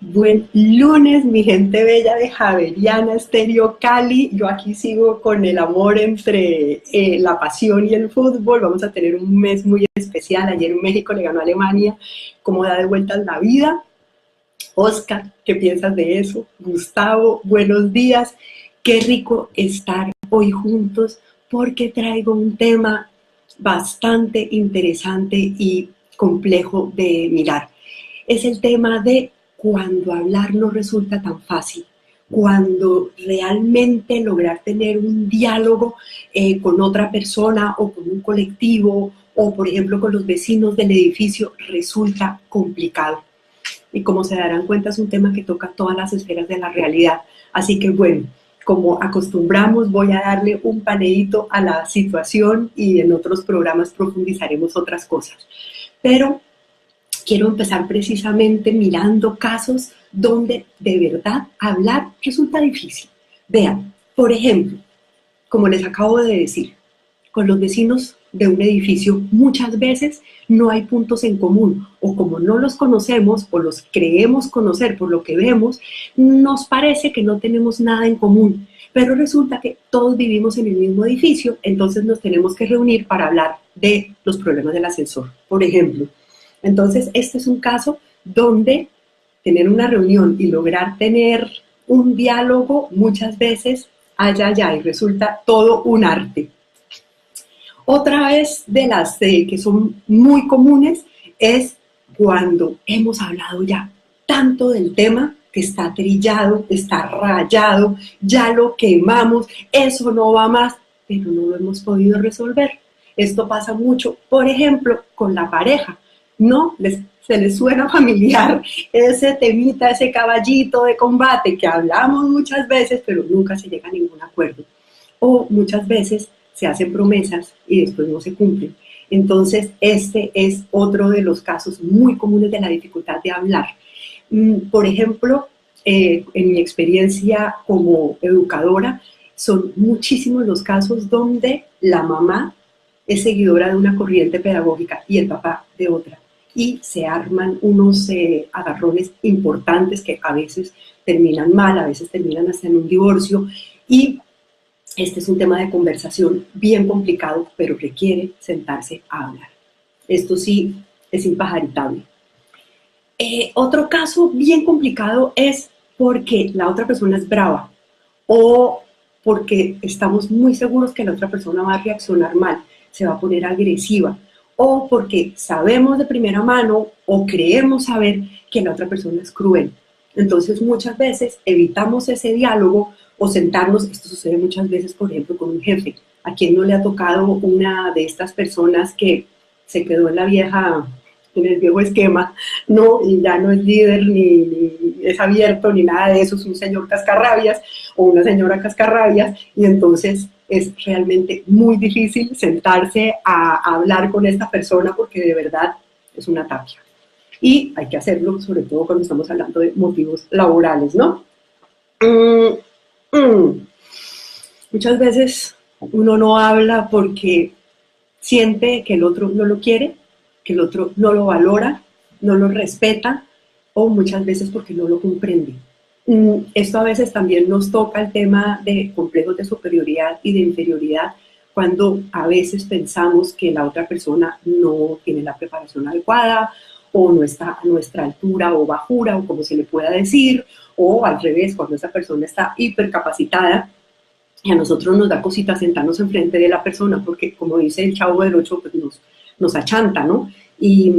Buen lunes, mi gente bella de Javeriana Estéreo Cali. Yo aquí sigo con el amor entre la pasión y el fútbol. Vamos a tener un mes muy especial. Ayer México le ganó a Alemania. ¿Cómo da de vueltas la vida? Oscar, ¿qué piensas de eso? Gustavo, buenos días. Qué rico estar hoy juntos porque traigo un tema bastante interesante y complejo de mirar. Es el tema de cuando hablar no resulta tan fácil, cuando realmente lograr tener un diálogo con otra persona o con un colectivo o, por ejemplo, con los vecinos del edificio resulta complicado. Y como se darán cuenta, es un tema que toca todas las esferas de la realidad. Así que bueno, como acostumbramos, voy a darle un paneíto a la situación y en otros programas profundizaremos otras cosas. Pero quiero empezar precisamente mirando casos donde de verdad hablar resulta difícil. Vean, por ejemplo, como les acabo de decir, con los vecinos de un edificio muchas veces no hay puntos en común, o como no los conocemos o los creemos conocer por lo que vemos, nos parece que no tenemos nada en común, pero resulta que todos vivimos en el mismo edificio, entonces nos tenemos que reunir para hablar de los problemas del ascensor, por ejemplo. Entonces, este es un caso donde tener una reunión y lograr tener un diálogo muchas veces, y resulta todo un arte. Otra vez de las que son muy comunes es cuando hemos hablado ya tanto del tema que está trillado, está rayado, ya lo quemamos, eso no va más, pero no lo hemos podido resolver. Esto pasa mucho, por ejemplo, con la pareja. ¿No? Se les suena familiar ese temita, ese caballito de combate que hablamos muchas veces, pero nunca se llega a ningún acuerdo. O muchas veces se hacen promesas y después no se cumplen. Entonces, este es otro de los casos muy comunes de la dificultad de hablar. Por ejemplo, en mi experiencia como educadora, son muchísimos los casos donde la mamá es seguidora de una corriente pedagógica y el papá de otra. Y se arman unos agarrones importantes que a veces terminan mal, a veces terminan hasta en un divorcio. Y este es un tema de conversación bien complicado, pero requiere sentarse a hablar. Esto sí es impajaritable. Otro caso bien complicado es porque la otra persona es brava o porque estamos muy seguros que la otra persona va a reaccionar mal, se va a poner agresiva, o porque sabemos de primera mano o creemos saber que la otra persona es cruel. Entonces muchas veces evitamos ese diálogo o sentarnos. Esto sucede muchas veces, por ejemplo, con un jefe. ¿A quién no le ha tocado una de estas personas que se quedó en el viejo esquema, ¿no? Y ya no es líder, ni es abierto, ni nada de eso, es un señor cascarrabias o una señora cascarrabias, y entonces es realmente muy difícil sentarse a hablar con esta persona porque de verdad es una tapia. Y hay que hacerlo, sobre todo cuando estamos hablando de motivos laborales, ¿no? Muchas veces uno no habla porque siente que el otro no lo quiere, que el otro no lo valora, no lo respeta, o muchas veces porque no lo comprende. Esto a veces también nos toca el tema de complejos de superioridad y de inferioridad, cuando a veces pensamos que la otra persona no tiene la preparación adecuada, o no está a nuestra altura o bajura, o como se le pueda decir, o al revés, cuando esa persona está hipercapacitada, y a nosotros nos da cosita sentarnos enfrente de la persona, porque como dice el Chavo del Ocho, pues nos achanta, ¿no? Y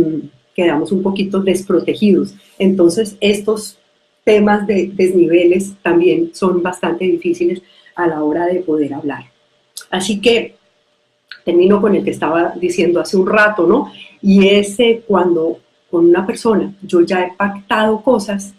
quedamos un poquito desprotegidos. Entonces, estos temas de desniveles también son bastante difíciles a la hora de poder hablar. Así que termino con el que estaba diciendo hace un rato, ¿no? Y es cuando con una persona yo ya he pactado cosas,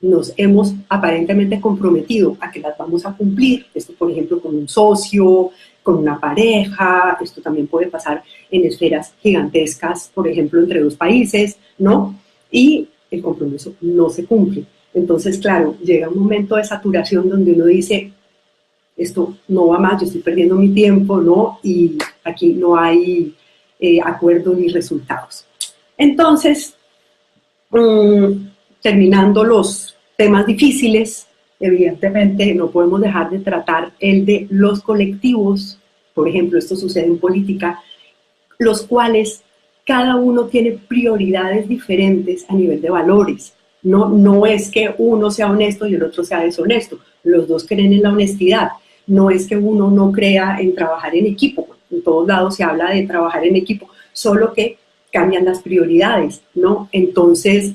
nos hemos aparentemente comprometido a que las vamos a cumplir. Esto, por ejemplo, con un socio, con una pareja. Esto también puede pasar en esferas gigantescas, por ejemplo, entre dos países, ¿no? Y el compromiso no se cumple. Entonces, claro, llega un momento de saturación donde uno dice, esto no va más, yo estoy perdiendo mi tiempo, ¿no? Y aquí no hay acuerdo ni resultados. Entonces, terminando los temas difíciles, evidentemente no podemos dejar de tratar el de los colectivos. Por ejemplo, esto sucede en política, los cuales cada uno tiene prioridades diferentes a nivel de valores. No es que uno sea honesto y el otro sea deshonesto. Los dos creen en la honestidad. No es que uno no crea en trabajar en equipo. En todos lados se habla de trabajar en equipo, solo que cambian las prioridades, ¿no? Entonces,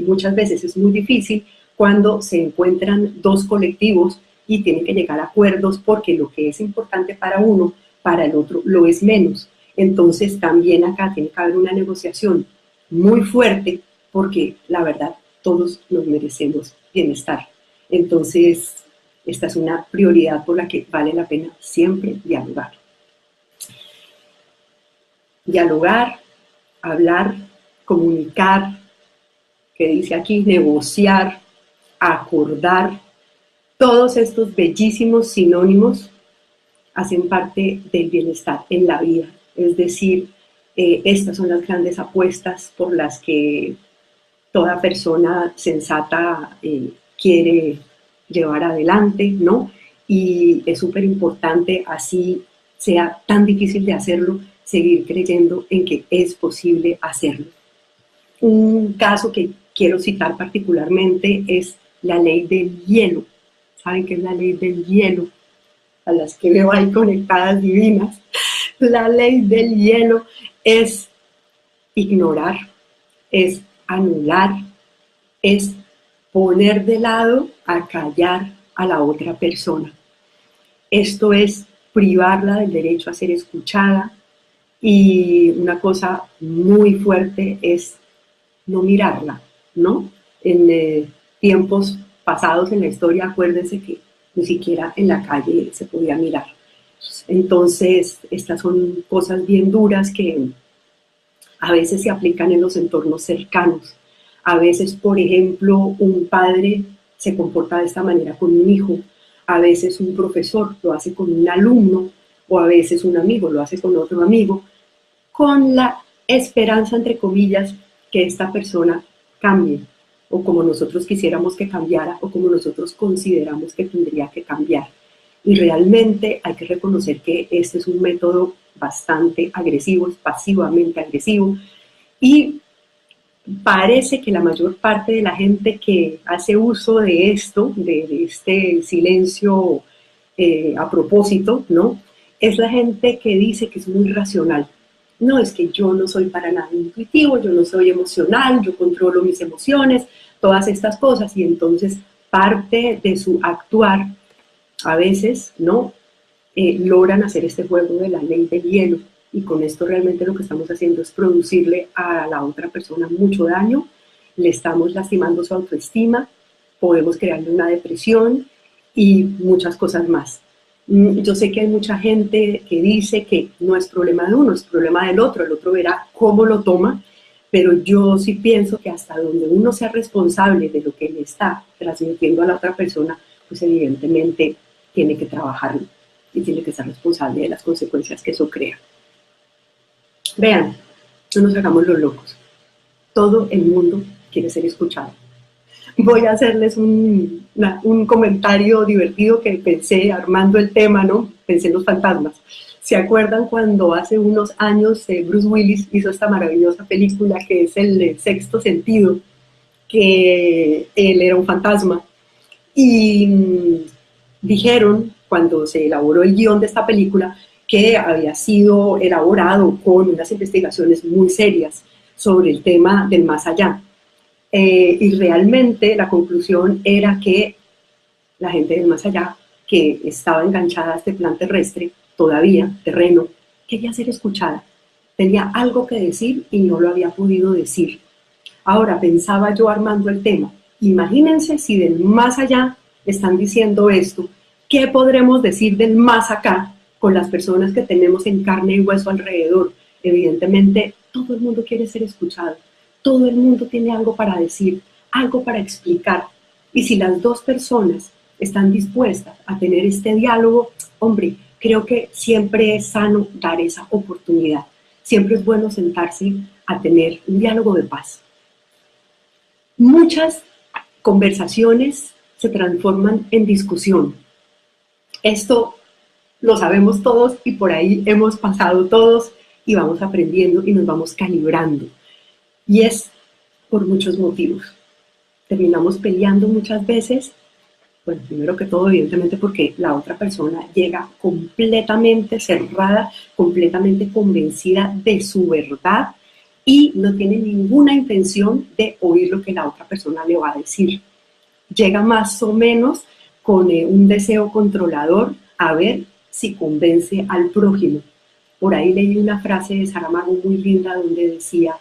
muchas veces es muy difícil cuando se encuentran dos colectivos y tienen que llegar a acuerdos porque lo que es importante para uno, para el otro lo es menos. Entonces, también acá tiene que haber una negociación muy fuerte porque, la verdad, todos nos merecemos bienestar. Entonces, esta es una prioridad por la que vale la pena siempre dialogar. Dialogar, hablar, comunicar, que dice aquí, negociar, acordar, todos estos bellísimos sinónimos hacen parte del bienestar en la vida. Es decir, estas son las grandes apuestas por las que toda persona sensata quiere llevar adelante, ¿no? Y es súper importante, así sea tan difícil de hacerlo, seguir creyendo en que es posible hacerlo. Un caso que quiero citar particularmente es la ley del hielo. ¿Saben qué es la ley del hielo? A las que veo ahí conectadas divinas. La ley del hielo es ignorar, es anular, es poner de lado, acallar a la otra persona. Esto es privarla del derecho a ser escuchada, y una cosa muy fuerte es no mirarla, ¿no? En tiempos pasados en la historia, acuérdense que ni siquiera en la calle se podía mirar. Entonces, estas son cosas bien duras que a veces se aplican en los entornos cercanos. A veces, por ejemplo, un padre se comporta de esta manera con un hijo, a veces un profesor lo hace con un alumno, o a veces un amigo lo hace con otro amigo, con la esperanza, entre comillas, que esta persona cambie, o como nosotros quisiéramos que cambiara, o como nosotros consideramos que tendría que cambiar. Y realmente hay que reconocer que este es un método bastante agresivo, es pasivamente agresivo, y parece que la mayor parte de la gente que hace uso de esto, de este silencio a propósito, ¿no? Es la gente que dice que es muy racional. No, es que yo no soy para nada intuitivo, yo no soy emocional, yo controlo mis emociones, todas estas cosas, y entonces parte de su actuar, a veces, ¿no? Logran hacer este juego de la ley del hielo, y con esto realmente lo que estamos haciendo es producirle a la otra persona mucho daño, le estamos lastimando su autoestima, podemos crearle una depresión y muchas cosas más. Yo sé que hay mucha gente que dice que no es problema de uno, es problema del otro, el otro verá cómo lo toma, pero yo sí pienso que hasta donde uno sea responsable de lo que le está transmitiendo a la otra persona, pues evidentemente tiene que trabajarlo y tiene que ser responsable de las consecuencias que eso crea. Vean, no nos hagamos los locos. Todo el mundo quiere ser escuchado. Voy a hacerles un comentario divertido que pensé armando el tema, ¿no? Pensé en los fantasmas. ¿Se acuerdan cuando hace unos años Bruce Willis hizo esta maravillosa película que es El Sexto Sentido, que él era un fantasma? Y dijeron, cuando se elaboró el guión de esta película, que había sido elaborado con unas investigaciones muy serias sobre el tema del más allá. Y realmente la conclusión era que la gente del más allá, que estaba enganchada a este plan terrestre, todavía, terreno, quería ser escuchada. Tenía algo que decir y no lo había podido decir. Ahora, pensaba yo armando el tema, imagínense si del más allá están diciendo esto, ¿qué podremos decir del más acá con las personas que tenemos en carne y hueso alrededor? Evidentemente, todo el mundo quiere ser escuchado, todo el mundo tiene algo para decir, algo para explicar. Y si las dos personas están dispuestas a tener este diálogo, hombre, creo que siempre es sano dar esa oportunidad. Siempre es bueno sentarse a tener un diálogo de paz. Muchas conversaciones se transforman en discusión. Esto lo sabemos todos y por ahí hemos pasado todos y vamos aprendiendo y nos vamos calibrando. Y es por muchos motivos. Terminamos peleando muchas veces. Bueno, primero que todo, evidentemente, porque la otra persona llega completamente cerrada, completamente convencida de su verdad y no tiene ninguna intención de oír lo que la otra persona le va a decir. Llega más o menos con un deseo controlador a ver si convence al prójimo. Por ahí leí una frase de Saramago muy linda donde decía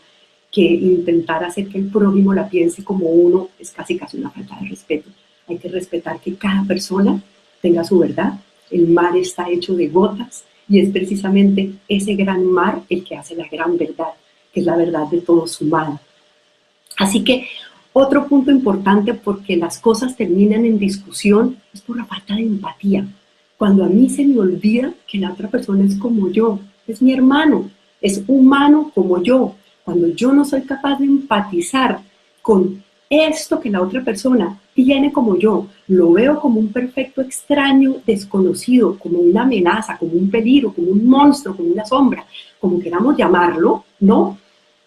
que intentar hacer que el prójimo la piense como uno es casi una falta de respeto. Hay que respetar que cada persona tenga su verdad. El mar está hecho de gotas y es precisamente ese gran mar el que hace la gran verdad, que es la verdad de todo sumado. Así que otro punto importante porque las cosas terminan en discusión es por la falta de empatía. Cuando a mí se me olvida que la otra persona es como yo, es mi hermano, es humano como yo. Cuando yo no soy capaz de empatizar con esto que la otra persona tiene como yo, lo veo como un perfecto extraño, desconocido, como una amenaza, como un peligro, como un monstruo, como una sombra, como queramos llamarlo, ¿no?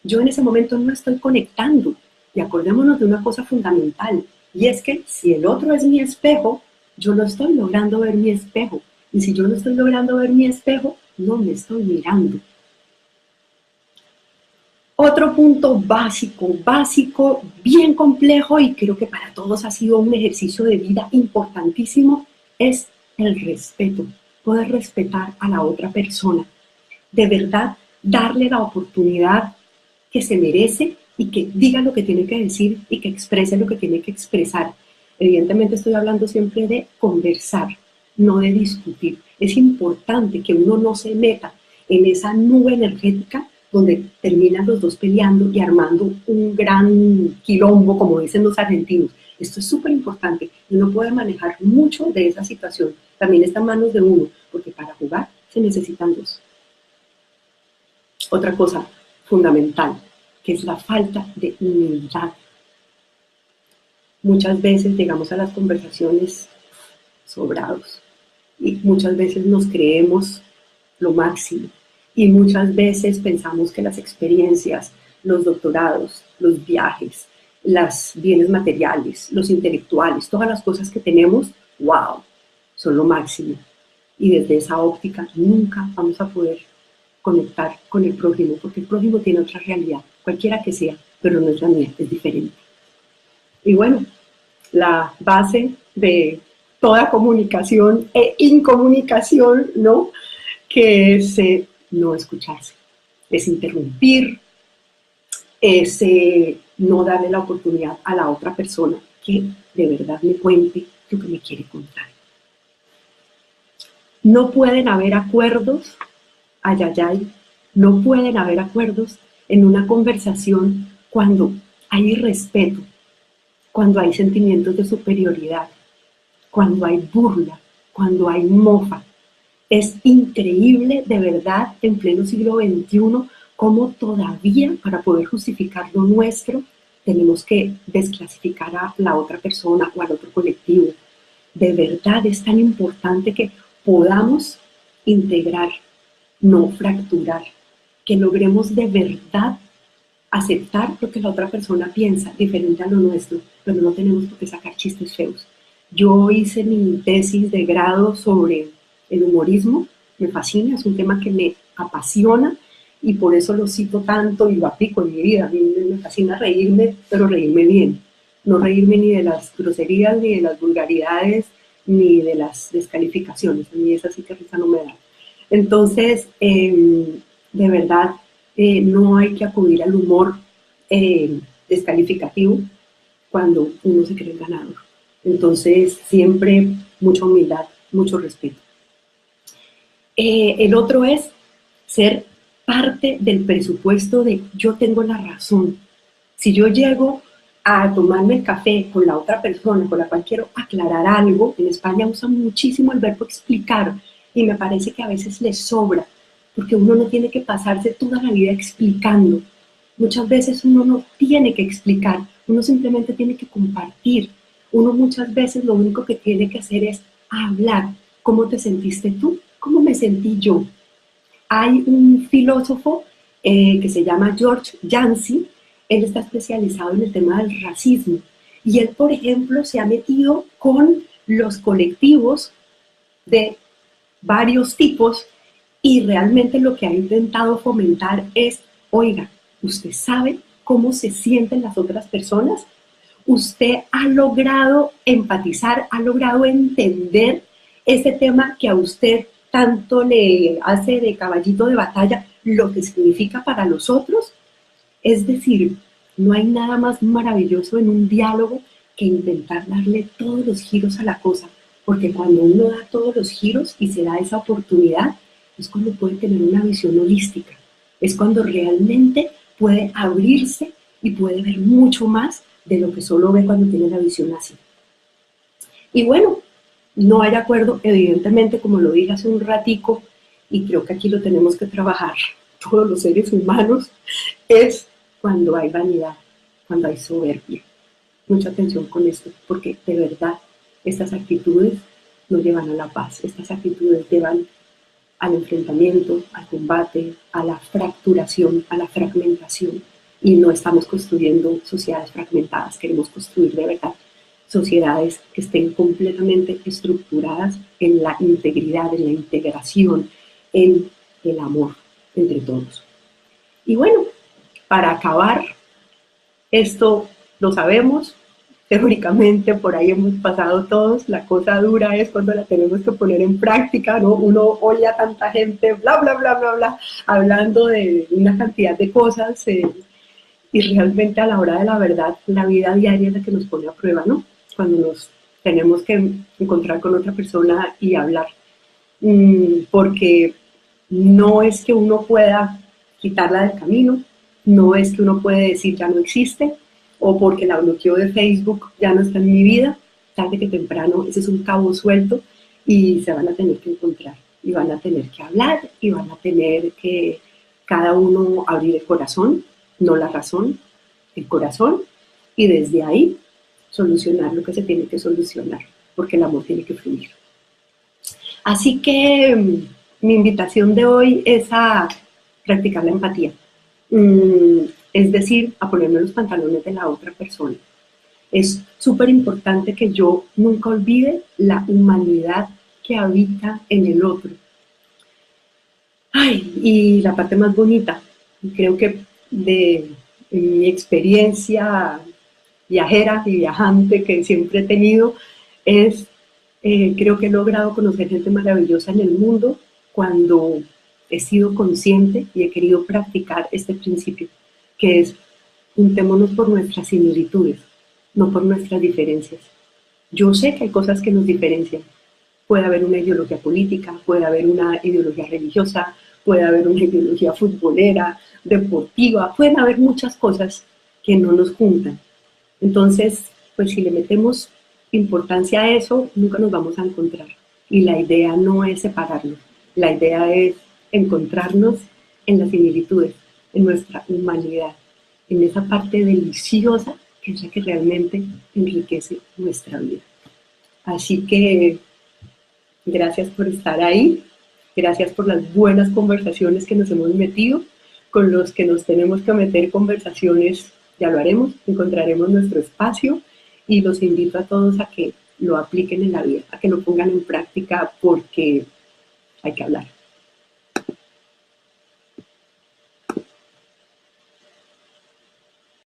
Yo en ese momento no estoy conectando. Y acordémonos de una cosa fundamental, y es que si el otro es mi espejo, yo no estoy logrando ver mi espejo. Y si yo no estoy logrando ver mi espejo, no me estoy mirando. Otro punto básico, bien complejo y creo que para todos ha sido un ejercicio de vida importantísimo, es el respeto. Poder respetar a la otra persona. De verdad, darle la oportunidad que se merece y que diga lo que tiene que decir y que exprese lo que tiene que expresar. Evidentemente estoy hablando siempre de conversar, no de discutir. Es importante que uno no se meta en esa nube energética donde terminan los dos peleando y armando un gran quilombo, como dicen los argentinos. Esto es súper importante. Uno puede manejar mucho de esa situación. También está en manos de uno, porque para jugar se necesitan dos. Otra cosa fundamental, que es la falta de humildad. Muchas veces llegamos a las conversaciones sobrados y muchas veces nos creemos lo máximo y muchas veces pensamos que las experiencias, los doctorados, los viajes, los bienes materiales, los intelectuales, todas las cosas que tenemos, wow, son lo máximo. Y desde esa óptica nunca vamos a poder conectar con el prójimo, porque el prójimo tiene otra realidad, cualquiera que sea, pero no es la mía, es diferente. Y bueno, la base de toda comunicación e incomunicación, ¿no? Que es no escucharse, es interrumpir, es no darle la oportunidad a la otra persona que de verdad me cuente lo que me quiere contar. No pueden haber acuerdos, ayayay, no pueden haber acuerdos en una conversación cuando hay irrespeto, cuando hay sentimientos de superioridad, cuando hay burla, cuando hay mofa. Es increíble, de verdad, en pleno siglo XXI, cómo todavía para poder justificar lo nuestro tenemos que desclasificar a la otra persona o al otro colectivo. De verdad es tan importante que podamos integrar, no fracturar, que logremos de verdad aceptar lo que la otra persona piensa, diferente a lo nuestro, pero no tenemos por qué sacar chistes feos. Yo hice mi tesis de grado sobre el humorismo, me fascina, es un tema que me apasiona y por eso lo cito tanto y lo aplico en mi vida. A mí me fascina reírme, pero reírme bien. No reírme ni de las groserías, ni de las vulgaridades, ni de las descalificaciones. A mí esa sí que risa no me da. Entonces, de verdad, no hay que acudir al humor descalificativo cuando uno se cree el ganador. Entonces, siempre mucha humildad, mucho respeto. El otro es ser parte del presupuesto de yo tengo la razón. Si yo llego a tomarme el café con la otra persona con la cual quiero aclarar algo, en España usan muchísimo el verbo explicar y me parece que a veces les sobra, porque uno no tiene que pasarse toda la vida explicando. Muchas veces uno no tiene que explicar, Uno simplemente tiene que compartir. Uno muchas veces lo único que tiene que hacer es hablar. ¿Cómo te sentiste tú? ¿Cómo me sentí yo? Hay un filósofo que se llama George Yancey. Él está especializado en el tema del racismo. Y él, por ejemplo, se ha metido con los colectivos de varios tipos y realmente lo que ha intentado fomentar es, oiga, ¿usted sabe cómo se sienten las otras personas? ¿Usted ha logrado empatizar, ha logrado entender ese tema que a usted tanto le hace de caballito de batalla, lo que significa para los otros? Es decir, no hay nada más maravilloso en un diálogo que intentar darle todos los giros a la cosa, porque cuando uno da todos los giros y se da esa oportunidad, es cuando puede tener una visión holística, es cuando realmente puede abrirse y puede ver mucho más de lo que solo ve cuando tiene la visión así. Y bueno, no hay acuerdo, evidentemente, como lo dije hace un ratico, y creo que aquí lo tenemos que trabajar todos los seres humanos, es cuando hay vanidad, cuando hay soberbia. Mucha atención con esto, porque de verdad estas actitudes no llevan a la paz, estas actitudes llevan al enfrentamiento, al combate, a la fracturación, a la fragmentación, y no estamos construyendo sociedades fragmentadas, queremos construir de verdad sociedades que estén completamente estructuradas en la integridad, en la integración, en el amor entre todos. Y bueno, para acabar, esto lo sabemos, teóricamente por ahí hemos pasado todos, la cosa dura es cuando la tenemos que poner en práctica, ¿no? Uno oye a tanta gente, bla, bla, bla, bla, bla, hablando de una cantidad de cosas y realmente a la hora de la verdad, la vida diaria es la que nos pone a prueba, ¿no? Cuando nos tenemos que encontrar con otra persona y hablar, porque no es que uno pueda quitarla del camino, no es que uno puede decir ya no existe, o porque la bloqueó de Facebook ya no está en mi vida, tarde que temprano ese es un cabo suelto y se van a tener que encontrar y van a tener que hablar y van a tener que cada uno abrir el corazón, no la razón, el corazón, y desde ahí solucionar lo que se tiene que solucionar, porque el amor tiene que fluir. Así que mi invitación de hoy es a practicar la empatía, es decir, a ponerme los pantalones de la otra persona. Es súper importante que yo nunca olvide la humanidad que habita en el otro. Ay, y la parte más bonita, creo que de mi experiencia viajera y viajante que siempre he tenido, es, creo que he logrado conocer gente maravillosa en el mundo cuando he sido consciente y he querido practicar este principio, que es juntémonos por nuestras similitudes, no por nuestras diferencias. Yo sé que hay cosas que nos diferencian. Puede haber una ideología política, puede haber una ideología religiosa, puede haber una ideología futbolera, deportiva, pueden haber muchas cosas que no nos juntan. Entonces, pues si le metemos importancia a eso, nunca nos vamos a encontrar. Y la idea no es separarnos, la idea es encontrarnos en las similitudes, en nuestra humanidad, en esa parte deliciosa que es la que realmente enriquece nuestra vida. Así que gracias por estar ahí, gracias por las buenas conversaciones que nos hemos metido, con los que nos tenemos que meter conversaciones, ya lo haremos, encontraremos nuestro espacio y los invito a todos a que lo apliquen en la vida, a que lo pongan en práctica porque hay que hablar.